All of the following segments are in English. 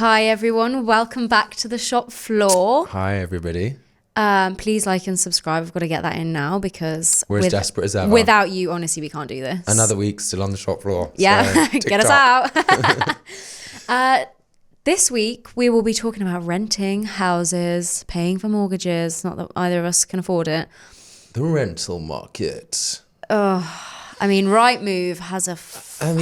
Hi everyone, welcome back to the Shop Flaw. Hi everybody. Please like and subscribe. I've got to get that in now because we're as desperate as ever. Without you, honestly, we can't do this. Another week still on the shop floor. Yeah, so get us out. This week we will be talking about renting houses, paying for mortgages. Not that either of us can afford it. The rental market. I mean, Rightmove has a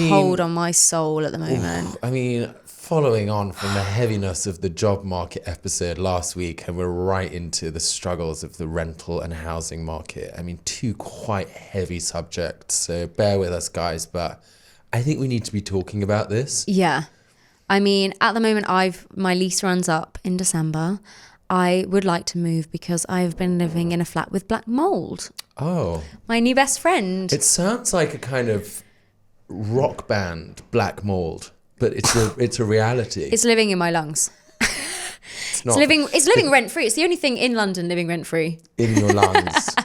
hold on my soul at the moment. Following on from the heaviness of the job market episode last week, and we're right into the struggles of the rental and housing market. Two quite heavy subjects, so bear with us, guys, but I think we need to be talking about this. Yeah. At the moment, my lease runs up in December. I would like to move because I've been living in a flat with black mould. Oh. My new best friend. It sounds like a kind of rock band, black mould, but it's a reality. It's living in my lungs. It's living rent free. It's the only thing in London living rent free. In your lungs.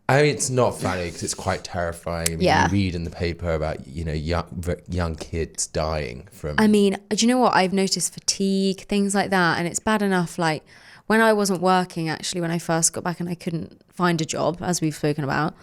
It's not funny because it's quite terrifying. You read in the paper about, young kids dying from... do you know what? I've noticed fatigue, things like that. And it's bad enough, like, when I wasn't working, actually, when I first got back and I couldn't find a job, as we've spoken about.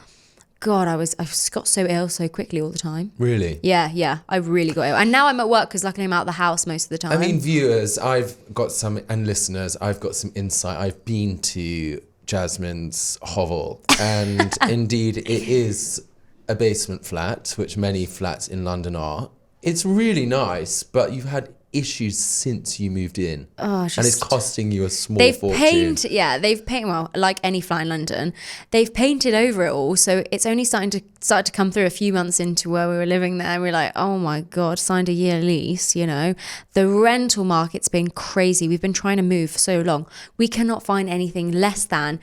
God, I got so ill so quickly all the time. Really? Yeah. I really got ill. And now I'm at work because luckily I'm out of the house most of the time. Viewers, and listeners, I've got some insight. I've been to Jasmine's hovel, and indeed it is a basement flat, which many flats in London are. It's really nice, but you've had issues since you moved in, and it's costing you a small fortune. They've painted, well, like any flat in London, they've painted over it all, so it's only started to come through a few months into where we were living there, and we're like, oh my God, signed a year lease, The rental market's been crazy. We've been trying to move for so long. We cannot find anything less than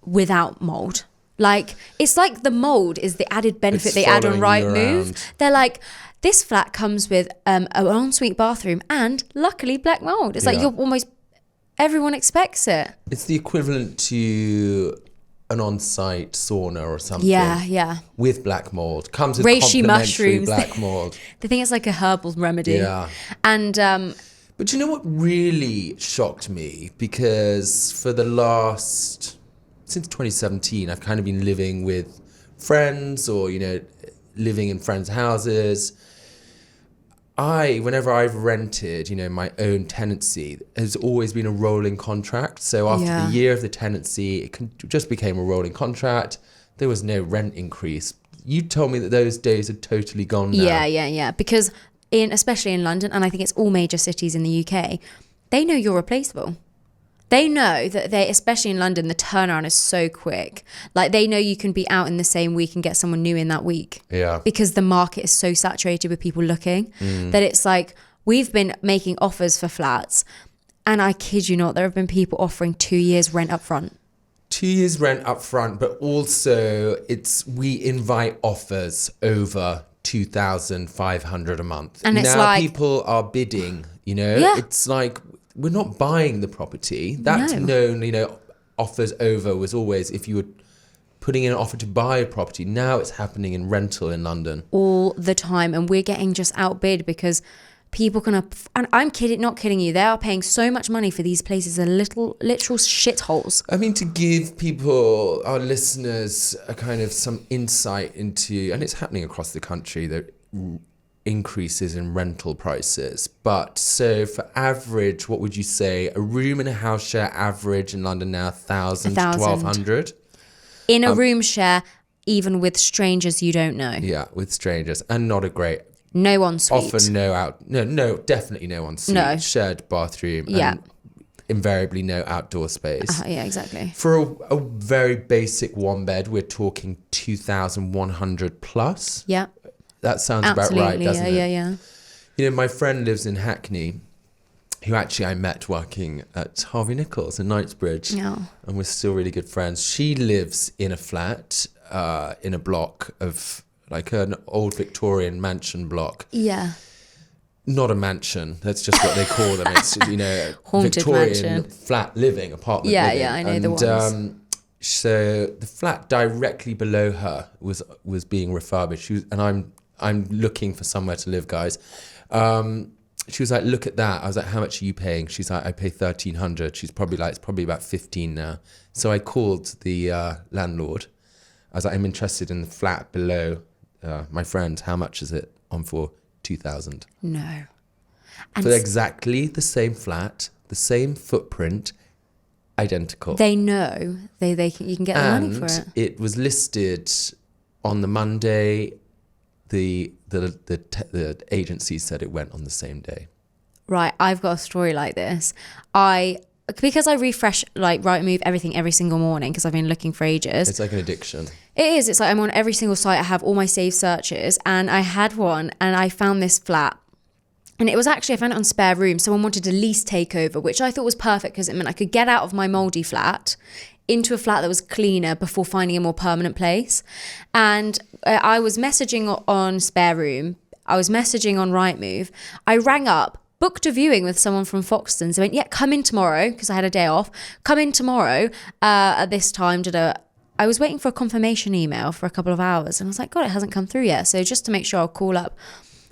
without mould. Like, it's like the mould is the added benefit they add on Rightmove. They're like, this flat comes with an ensuite bathroom and luckily black mould. It's like everyone expects it. It's the equivalent to an on-site sauna or something. Yeah. With black mould. Comes with reishi complimentary mushrooms. Black mould. They think it's like a herbal remedy. Yeah. And but you know what really shocked me? Because since 2017, I've kind of been living with friends or, living in friends' houses. Whenever I've rented, my own tenancy, has always been a rolling contract. So after the year of the tenancy, it just became a rolling contract. There was no rent increase. You told me that those days are totally gone now. Yeah. Because especially in London, and I think it's all major cities in the UK, they know you're replaceable. They know that especially in London, the turnaround is so quick. Like, they know you can be out in the same week and get someone new in that week. Yeah. Because the market is so saturated with people looking that it's like, we've been making offers for flats, and I kid you not, there have been people offering 2 years rent up front. 2 years rent up front, but also we invite offers over 2,500 a month. And it's now people are bidding, Yeah. It's like, we're not buying the property. That's known, offers over was always if you were putting in an offer to buy a property. Now it's happening in rental in London. All the time. And we're getting just outbid because people and I'm not kidding you, they are paying so much money for these places, literal shitholes. To give people, our listeners, a kind of some insight into, and it's happening across the country, that increases in rental prices. But so for average, what would you say a room in a house share average in London now? 1,000 to 1,200 in a room share, even with strangers you don't know. Yeah, with strangers, and not a great. No ensuite. Often definitely no ensuite. No. Shared bathroom. Yeah. And invariably no outdoor space. Yeah, exactly. For a very basic one bed, we're talking 2,100 plus. Yeah. That sounds about right, doesn't it? Yeah. My friend lives in Hackney, who actually I met working at Harvey Nichols in Knightsbridge. Yeah. And we're still really good friends. She lives in a flat, in a block of like an old Victorian mansion block. Yeah. Not a mansion. That's just what they call them. It's, Haunted Victorian mansion. Flat living, apartment living. Yeah, I know the ones. So the flat directly below her was being refurbished. And I'm looking for somewhere to live, guys. she was like, look at that. I was like, how much are you paying? She's like, I pay 1,300. She's probably like, it's probably about 15 now. So I called the landlord. I was like, I'm interested in the flat below my friend. How much is it on for? 2,000. No. And For exactly the same flat, the same footprint, identical. they know you can get the money for it. It was listed on the Monday. The agency said it went on the same day. Right, I've got a story like this. Because I refresh like Rightmove everything every single morning because I've been looking for ages. It's like an addiction. It is. It's like I'm on every single site. I have all my saved searches, and I had one, and I found this flat. And it was actually, I found it on Spare Room. Someone wanted a lease takeover, which I thought was perfect because it meant I could get out of my mouldy flat into a flat that was cleaner before finding a more permanent place. And I was messaging on Spare Room. I was messaging on Rightmove. I rang up, booked a viewing with someone from Foxtons. They went, yeah, come in tomorrow, because I had a day off. Come in tomorrow at this time. I was waiting for a confirmation email for a couple of hours. And I was like, God, it hasn't come through yet. So just to make sure, I'll call up.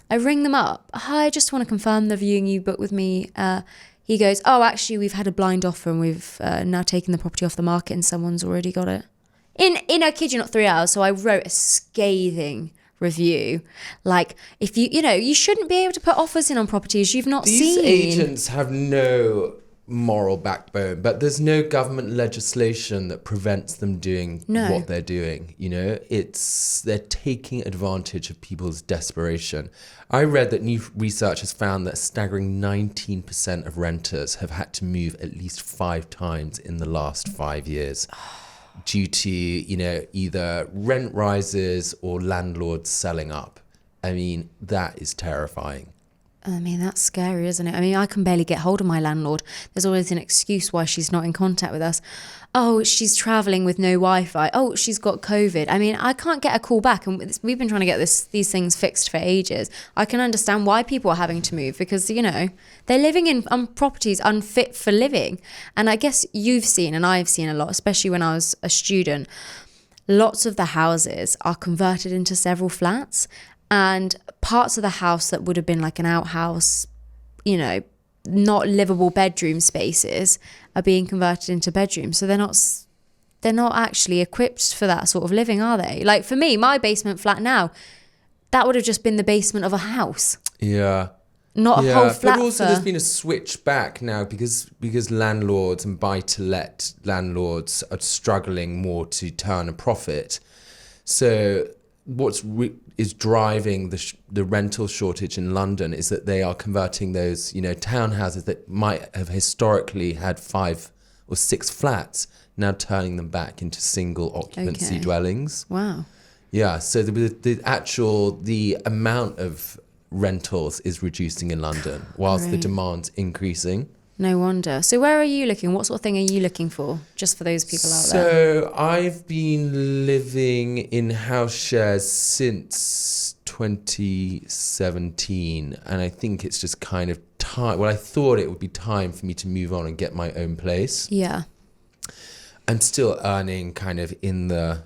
I ring them up. Hi, I just want to confirm the viewing you booked with me. He goes, oh, actually, we've had a blind offer and we've now taken the property off the market and someone's already got it. I kid you not, 3 hours. So I wrote a scathing review. Like, if you shouldn't be able to put offers in on properties you've not seen. These agents have no moral backbone, but there's no government legislation that prevents them doing what they're doing. They're taking advantage of people's desperation. I read that new research has found that a staggering 19% of renters have had to move at least 5 times in the last 5 years due to either rent rises or landlords selling up. I mean, that is terrifying. I mean, that's scary, isn't it? I mean, I can barely get hold of my landlord. There's always an excuse why she's not in contact with us. Oh, she's traveling with no Wi-Fi. Oh, she's got COVID. I mean, I can't get a call back. And we've been trying to get these things fixed for ages. I can understand why people are having to move because, they're living in properties unfit for living. And I guess you've seen, and I've seen a lot, especially when I was a student, lots of the houses are converted into several flats. And parts of the house that would have been like an outhouse, not livable bedroom spaces are being converted into bedrooms. So they're not actually equipped for that sort of living, are they? Like for me, my basement flat now, that would have just been the basement of a house. Yeah. Not a whole flat. But also there's been a switch back now because landlords and buy-to-let landlords are struggling more to turn a profit. So is driving the rental shortage in London is that they are converting those, townhouses that might have historically had 5 or 6 flats, now turning them back into single occupancy dwellings. Wow. Yeah, so the amount of rentals is reducing in London whilst the demand's increasing. No wonder. So where are you looking? What sort of thing are you looking for? Just for those people out there. So I've been living in house shares since 2017. And I think it's just kind of time. Well, I thought it would be time for me to move on and get my own place. Yeah. I'm still earning kind of in the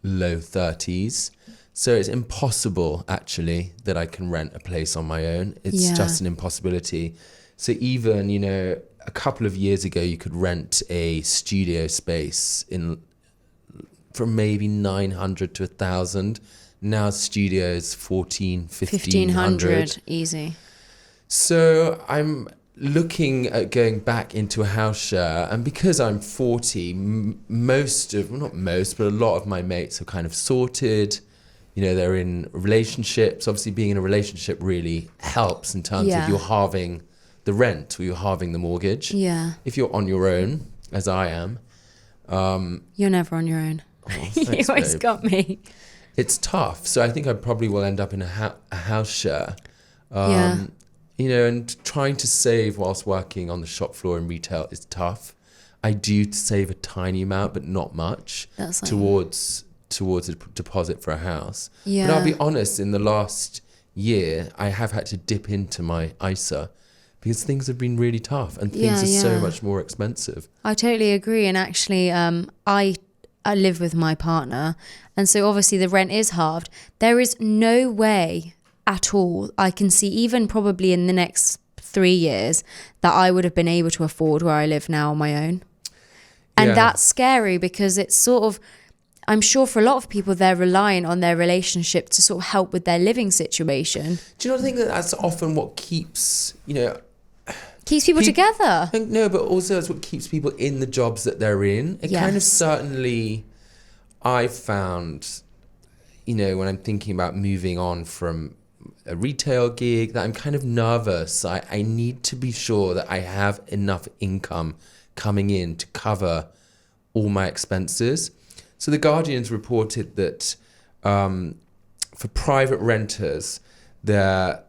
low 30s. So it's impossible, actually, that I can rent a place on my own. It's just an impossibility. So even, a couple of years ago, you could rent a studio space from maybe 900 to 1,000. Now studios 1,500 easy. So I'm looking at going back into a house share, and because I'm 40, a lot of my mates are kind of sorted. They're in relationships. Obviously, being in a relationship really helps in terms of you're halving the rent or you're halving the mortgage. Yeah. If you're on your own, as I am. You're never on your own. Thanks, you always babe. got me. It's tough. So I think I probably will end up in a house share. And trying to save whilst working on the shop floor in retail is tough. I do save a tiny amount, but not much towards a deposit for a house. Yeah. But I'll be honest, in the last year, I have had to dip into my ISA because things have been really tough and things are so much more expensive. I totally agree. And actually, I live with my partner. And so obviously the rent is halved. There is no way at all I can see, even probably in the next 3 years that I would have been able to afford where I live now on my own. And that's scary because it's sort of, I'm sure for a lot of people, they're relying on their relationship to sort of help with their living situation. Do you not think that that's often what keeps, Keeps people together? No, but also it's what keeps people in the jobs that they're in. It kind of certainly, I've found, when I'm thinking about moving on from a retail gig, that I'm kind of nervous. I need to be sure that I have enough income coming in to cover all my expenses. So the Guardian's reported that for private renters, their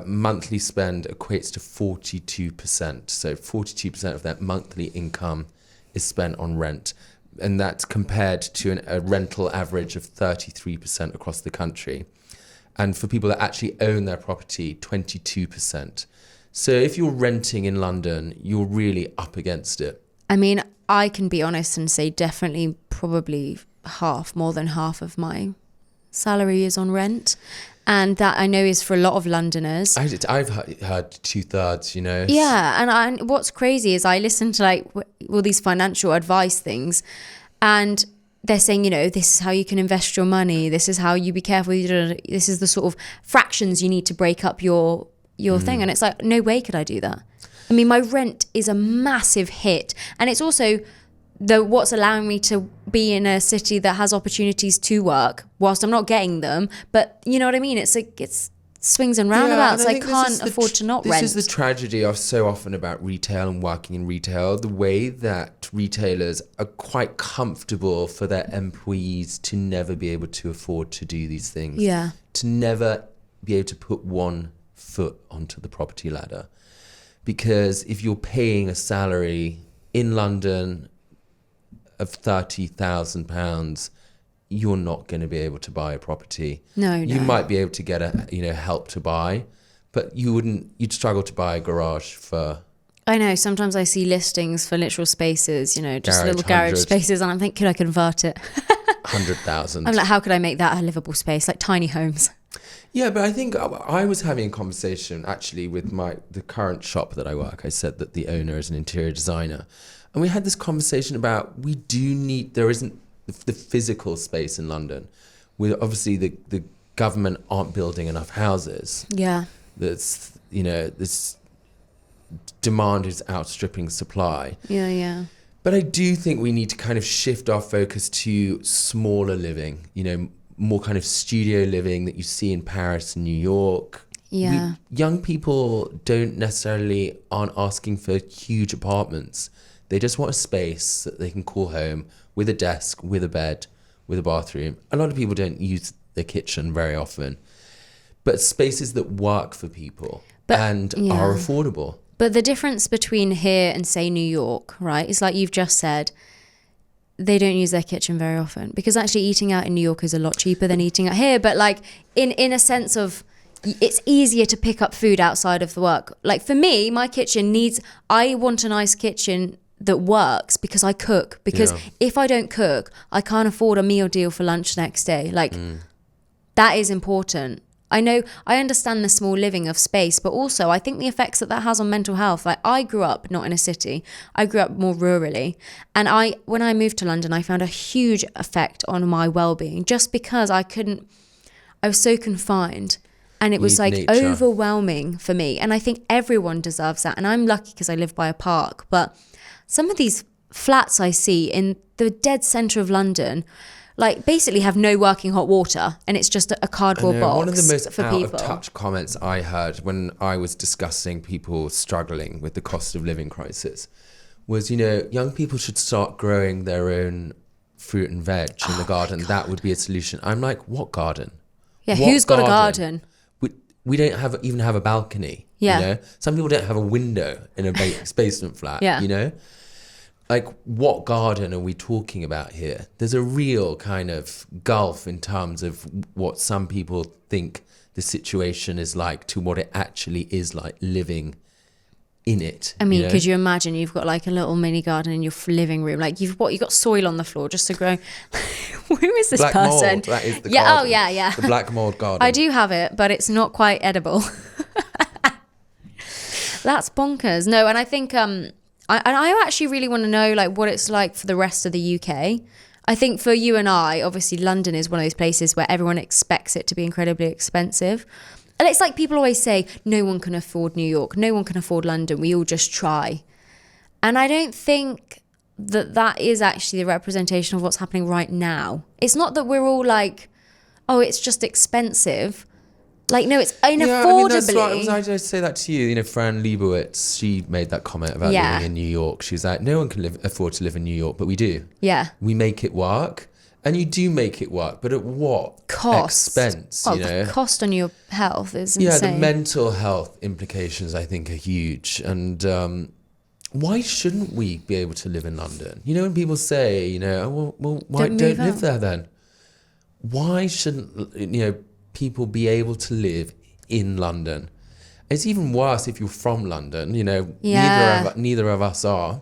monthly spend equates to 42%. So 42% of their monthly income is spent on rent. And that's compared to a rental average of 33% across the country. And for people that actually own their property, 22%. So if you're renting in London, you're really up against it. I mean, I can be honest and say definitely probably more than half of my salary is on rent. And that I know is for a lot of Londoners. I've heard 2/3, Yeah, and what's crazy is I listen to all these financial advice things, and they're saying, this is how you can invest your money. This is how you be careful. This is the sort of fractions you need to break up your thing. And it's like, no way could I do that. I mean, my rent is a massive hit. And it's also what's allowing me to be in a city that has opportunities to work whilst I'm not getting them. But you know what I mean? It's like, it's swings and roundabouts. I can't afford to not rent. This is the tragedy of so often about retail and working in retail, the way that retailers are quite comfortable for their employees to never be able to afford to do these things. Yeah. To never be able to put one foot onto the property ladder. Because if you're paying a salary in London of £30,000, you're not going to be able to buy a property. No. You might be able to get help to buy, but you'd struggle to buy a garage for... I know, sometimes I see listings for literal spaces, just little garage 100. spaces, and I'm thinking, could I convert it? 100,000. I'm like, how could I make that a livable space? Like tiny homes. Yeah, but I think I was having a conversation actually with the current shop that I work. I said that the owner is an interior designer. And we had this conversation about there isn't the physical space in London. Obviously the government aren't building enough houses. Yeah. This demand is outstripping supply. Yeah. But I do think we need to kind of shift our focus to smaller living, more kind of studio living that you see in Paris and New York. Yeah. Young people aren't asking for huge apartments. They just want a space that they can call home with a desk, with a bed, with a bathroom. A lot of people don't use their kitchen very often. But spaces that work for people and are affordable. But the difference between here and, say, New York, right, is like you've just said, they don't use their kitchen very often. Because actually eating out in New York is a lot cheaper than eating out here. But like in a sense of... it's easier to pick up food outside of the work. Like for me, my kitchen I want a nice kitchen that works because I cook. Because if I don't cook, I can't afford a meal deal for lunch next day. Like that is important. I understand the small living of space, but also I think the effects that has on mental health. Like I grew up not in a city. I grew up more rurally. And when I moved to London, I found a huge effect on my well-being just because I was so confined. And it was like nature. Overwhelming for me. And I think everyone deserves that. And I'm lucky because I live by a park. But some of these flats I see in the dead centre of London, like basically have no working hot water. And it's just a cardboard box. One of the most for out people. of touch comments I heard when I was discussing people struggling with the cost of living crisis was, young people should start growing their own fruit and veg in the garden. That would be a solution. I'm like, what garden? Yeah, who's got a garden? We don't even have a balcony. Yeah. Some people don't have a window in a basement flat. Yeah. Like what garden are we talking about here? There's a real kind of gulf in terms of what some people think the situation is like to what it actually is like living in it. I mean, could you imagine you've got like a little mini garden in your living room? Like you've got soil on the floor just to grow. Who is this black person? Mould, that is the garden. Oh, yeah. The black mould garden. I do have it, but it's not quite edible. That's bonkers. No, and I think I actually really want to know like what it's like for the rest of the UK. I think for you and I, obviously London is one of those places where everyone expects it to be incredibly expensive. And it's like people always say, no one can afford New York, no one can afford London, we all just try. And I don't think that is actually the representation of what's happening right now. It's not that we're all like, oh, it's just expensive. Like, no, it's unaffordably. Yeah, I mean, that's right. I just say that to you. You know, Fran Lebowitz, she made that comment about living in New York. She was like, no one can afford to live in New York, but we do. Yeah. We make it work. And you do make it work, but at what cost? Expense, Oh, you know? the cost on your health is insane. Yeah, the mental health implications, I think, are huge. And why shouldn't we be able to live in London? You know, when people say, you know, oh, well, why don't live there then? Why shouldn't, you know, people be able to live in London? It's even worse if you're from London, you know, neither of us are.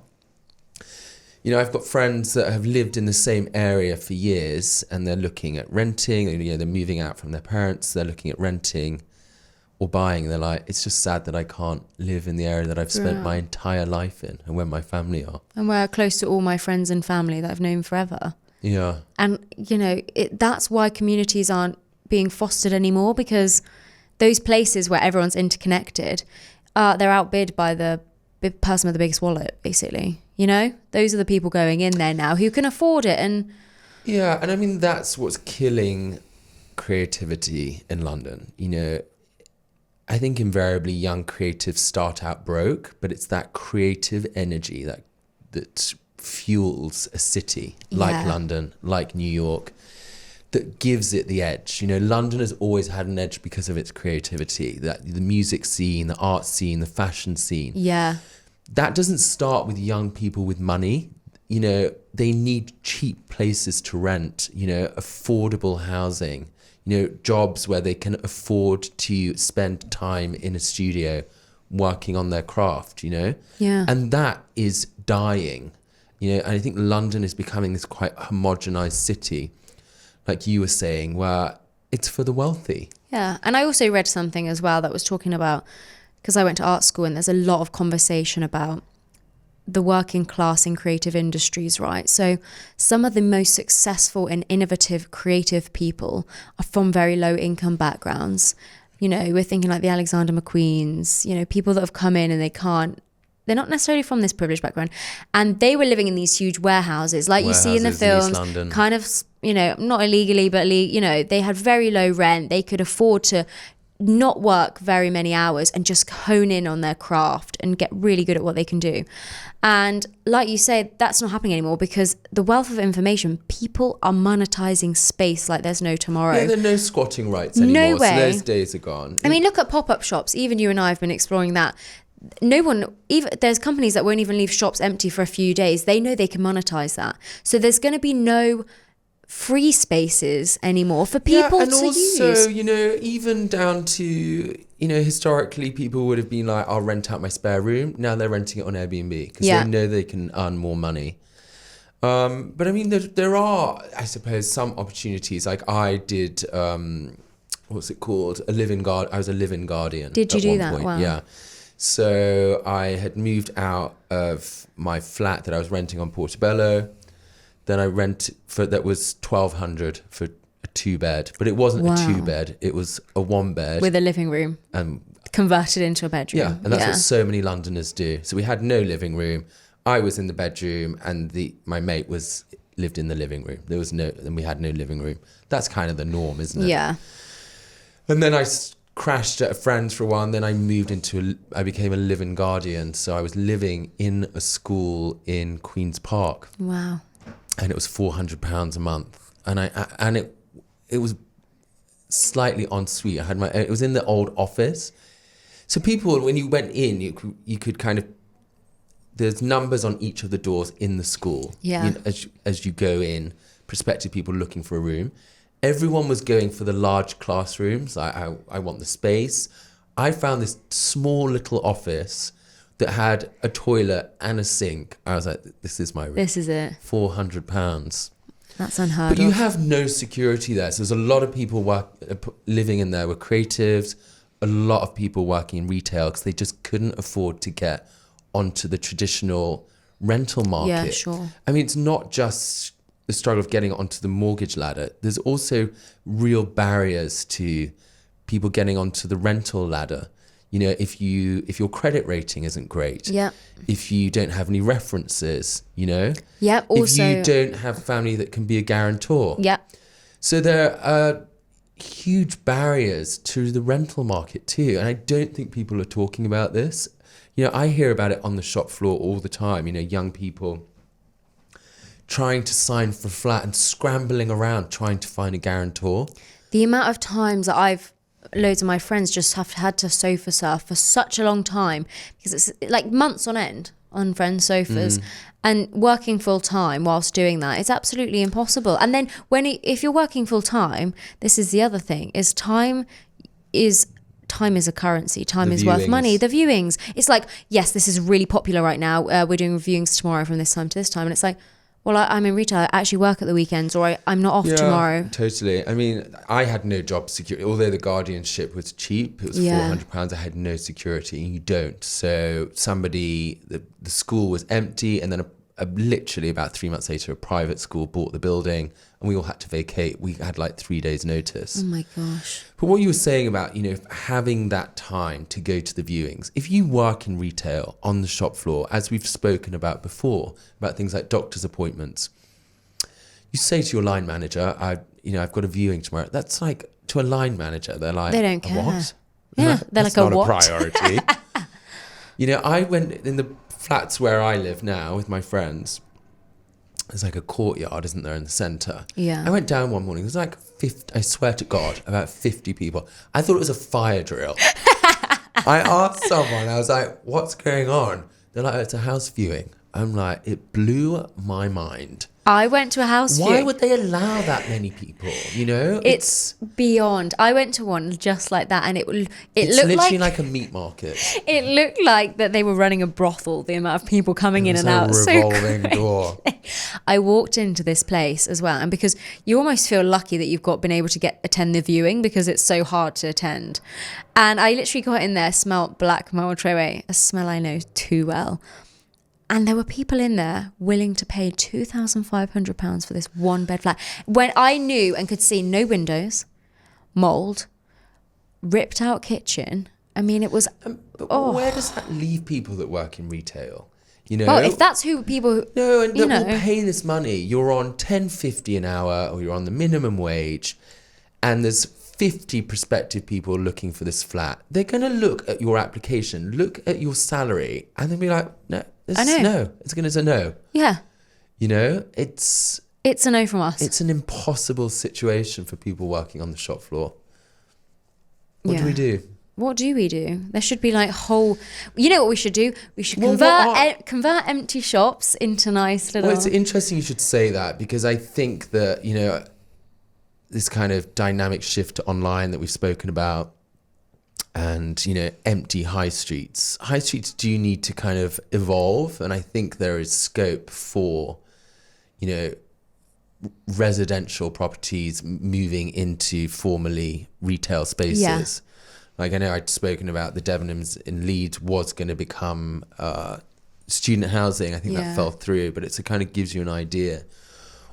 You know, I've got friends that have lived in the same area for years and they're looking at renting, you know, they're moving out from their parents, they're looking at renting or buying. They're like, it's just sad that I can't live in the area that I've spent my entire life in and where my family are. And where close to all my friends and family that I've known forever. Yeah. And, you know, that's why communities aren't being fostered anymore, because those places where everyone's interconnected, they're outbid by the person with the biggest wallet, basically. You know, those are the people going in there now who can afford it. And yeah, and I mean, that's what's killing creativity in London. You know, I think invariably young creatives start out broke, but it's that creative energy that fuels a city like London, like New York, that gives it the edge. You know, London has always had an edge because of its creativity, that the music scene, the art scene, the fashion scene. Yeah. That doesn't start with young people with money. You know, they need cheap places to rent, you know, affordable housing, you know, jobs where they can afford to spend time in a studio working on their craft, you know? Yeah. And that is dying, you know, and I think London is becoming this quite homogenized city, like you were saying, where it's for the wealthy. Yeah. And I also read something as well that was talking about, because I went to art school and there's a lot of conversation about the working class in creative industries, right? So some of the most successful and innovative creative people are from very low income backgrounds. You know, we're thinking like the Alexander McQueens, you know, people that have come in and they're not necessarily from this privileged background. And they were living in these huge warehouses, like you see in the films, kind of, you know, not illegally, but, you know, they had very low rent. They could afford to not work very many hours and just hone in on their craft and get really good at what they can do. And like you say, that's not happening anymore because the wealth of information, people are monetizing space like there's no tomorrow. Yeah, there are no squatting rights anymore. No way. So those days are gone. I mean, look at pop-up shops. Even you and I have been exploring that. No one, even there's companies that won't even leave shops empty for a few days. They know they can monetize that. So there's going to be no free spaces anymore for people and to also, use. you know, even down to, you know, historically people would have been like, I'll rent out my spare room. Now they're renting it on Airbnb because they know they can earn more money. But I mean, there are, I suppose, some opportunities. Like I did, what's it called? I was a live-in guardian. Did you do that? Point. Wow. Yeah. So I had moved out of my flat that I was renting on Portobello. Then I that was $1,200 for a 2-bed, but it wasn't a 2-bed. It was a 1-bed with a living room converted into a bedroom. Yeah, and that's what so many Londoners do. So we had no living room. I was in the bedroom, and my mate lived in the living room. And we had no living room. That's kind of the norm, isn't it? Yeah. And then I crashed at a friend's for a while, and then I became a live-in guardian. So I was living in a school in Queen's Park. Wow. And it was £400 a month, and it was slightly ensuite. It was in the old office, so people, when you went in, you could kind of, there's numbers on each of the doors in the school. Yeah. You know, as you go in, prospective people looking for a room, everyone was going for the large classrooms. I want the space. I found this small little office that had a toilet and a sink. I was like, this is my room. This is it. £400. That's unheard of. But you have no security there. So there's a lot of people living in there were creatives, a lot of people working in retail because they just couldn't afford to get onto the traditional rental market. Yeah, sure. I mean, it's not just the struggle of getting onto the mortgage ladder. There's also real barriers to people getting onto the rental ladder. You know, if your credit rating isn't great, Yeah. if you don't have any references, you know, Yeah. Also, if you don't have family that can be a guarantor. yeah. So there are huge barriers to the rental market too. And I don't think people are talking about this. You know, I hear about it on the shop floor all the time, you know, young people trying to sign for a flat and scrambling around trying to find a guarantor. The amount of times that loads of my friends just have had to sofa surf for such a long time because it's like months on end on friends' sofas and working full time whilst doing that, it's absolutely impossible. And then if you're working full time, this is the other thing, is time is a currency. Time is worth money. The viewings. It's like, yes, this is really popular right now. We're doing viewings tomorrow from this time to this time. And it's like, well, I'm in retail. I actually work at the weekends, or I'm not off tomorrow. Totally. I mean, I had no job security. Although the guardianship was cheap, it was £400. I had no security. You don't. So the school was empty, and then literally about 3 months later, a private school bought the building, and we all had to vacate. We had like 3 days notice. Oh my gosh. But what you were saying about, you know, having that time to go to the viewings, if you work in retail on the shop floor, as we've spoken about before, about things like doctor's appointments, you say to your line manager, I've got a viewing tomorrow. That's like, to a line manager, they're like, they don't care. What? Yeah, they're That's like, a not what? a priority. You know, I went in the flats where I live now with my friends. There's like a courtyard, isn't there, in the centre? Yeah. I went down one morning. It was like 50, I swear to God, about 50 people. I thought it was a fire drill. I asked someone, I was like, what's going on? They're like, oh, it's a house viewing. I'm like, it blew my mind. I went to a house Why viewing. would they allow that many people? You know, It's beyond. I went to one just like that, and it it's looked literally like a meat market. it looked like that they were running a brothel. The amount of people coming in and out, It's a revolving door. I walked into this place as well, and because you almost feel lucky that you've been able to attend the viewing because it's so hard to attend. And I literally got in there, smelled black mould, a smell I know too well. And there were people in there willing to pay £2,500 for this one bed flat. When I knew and could see no windows, mould, ripped out kitchen. I mean, it was... Where does that leave people that work in retail? You know, well, if that's who people... No, and that will pay this money. You're on £10.50 an hour, or you're on the minimum wage, and there's 50 prospective people looking for this flat. They're going to look at your application, look at your salary, and then be like, no, it's going to say no. Yeah. You know, it's a no from us. It's an impossible situation for people working on the shop floor. What do we do? What do we do? There should be like whole... You know what we should do? We should convert empty shops into nice little... Well, it's interesting you should say that, because I think that, you know, this kind of dynamic shift to online that we've spoken about, and, you know, empty high streets. High streets do need to kind of evolve, and I think there is scope for, you know, residential properties moving into formerly retail spaces. Yeah. Like, I know I'd spoken about the Debenhams in Leeds was going to become student housing. I think that fell through, but it kind of gives you an idea.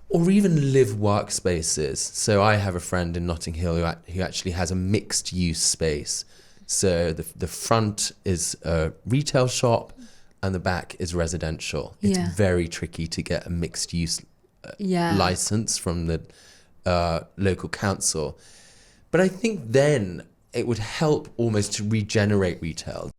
Or even live workspaces. So I have a friend in Notting Hill who actually has a mixed use space. So the front is a retail shop and the back is residential. It's very tricky to get a mixed use license from the local council. But I think then it would help almost to regenerate retail.